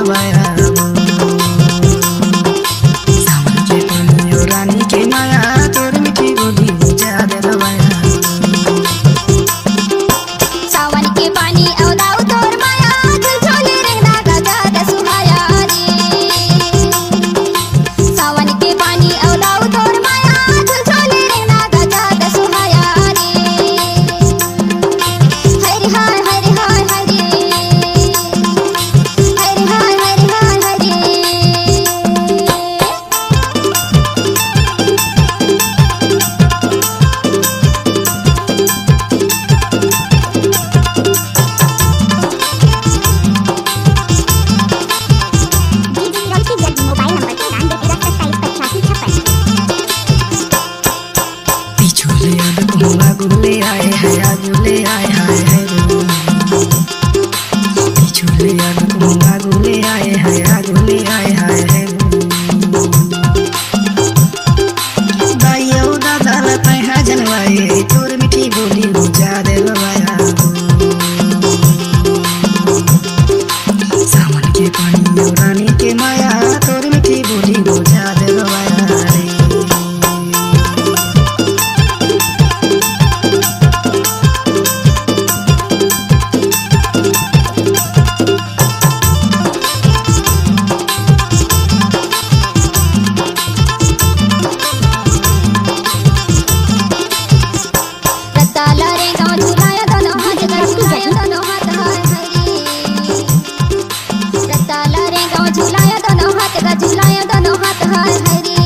रवाया। सावन के पानी और रानी के माया तोर मीठी बोली बुझा दे रवाया। सावन के पानी और दाऊ तोर माया झुलझुली रहना गजा दे सुहाया रे। सावन के पानी और दाऊ तोर माया झुलझुली रहना गजा दे सुहाया रे। हरे हाय हरे हाय हरे हरे हाय हरे हाय हरे। पिछोले आगुले आए है आगुले आए हाय है रो। पिछोले आगुले आए है आगुले आए हाय है रो। दाइयो दादा लताई है जनवाए तोर मीठी बोली बुझा दे रवाया। सावन के पानी और रानी के माया तोर मीठी बोली बुझा दे रवाया रे। झुलाया दोनों हाथ हाय हरी।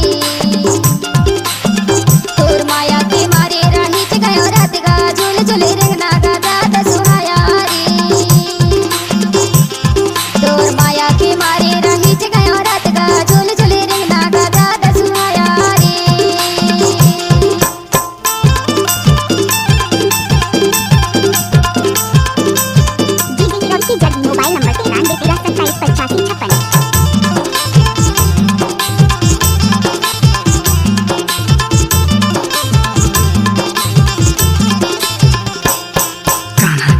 तोर माया के मारे राही च गयो रात गा झूल झूल रहना गजा दे सुहाया रे। तोर माया के मारे राही च गयो रात गा झूल झूल रहना गजा दे सुहाया रे। मोबाइल नंबर 93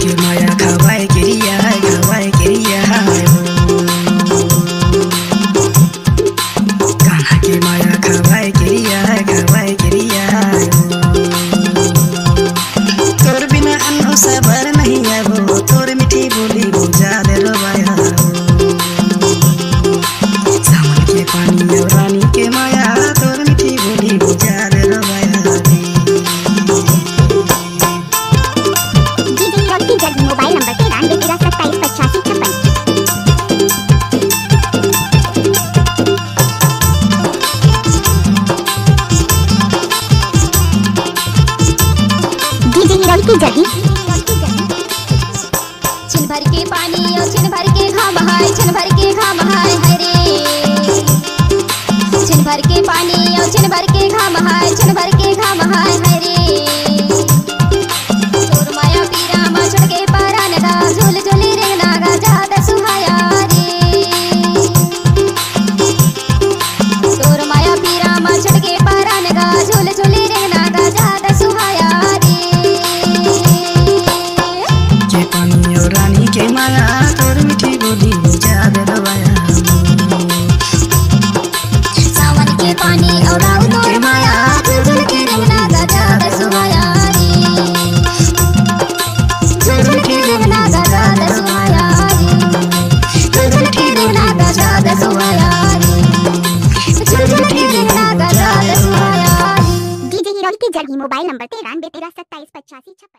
के माया खवाए गिरिया हाय हो। कान्हा के माया खवाए गिरिया हाय हो। तोर बिना अन्न सबर नहीं है वो तोर मीठी बोली बुझा दे रवाया। सावन के पानी और रानी के माया तोर मीठी बोली बुझा दे रवाया रे। मोबाइल नंबर 93 की जगी। छिन भर के पानी और छिन भर के घाम हाय छिन भर के घाम हाय हरे। छिन भर के पानी और छिन भर के घाम हाय छिन भर के घाम हाय हरे। तोर माया पीरा मा छोड़ के पारा नगा झूल झूली रहना गजा दे सुहाया रे। तोर माया पीरा मा छोड़ के पारा नगा झूल झूली रहना गजा दे सुहाया रे। के पानी और रानी के माया तोर मीठी बोली बुझा दे रवाया। सावन के पानी और राऊ तोर माया झूल झूल के रहना गजा दे सुहाया रे। झूल झूल के रहना गजा दे सुहाया रे। झूल झूल के रहना गजा दे सुहाया रे। झूल झूल के रहना गजा दे सुहाया रे। डीजे हीरो की जगी। Mobile number 93 27 85 56।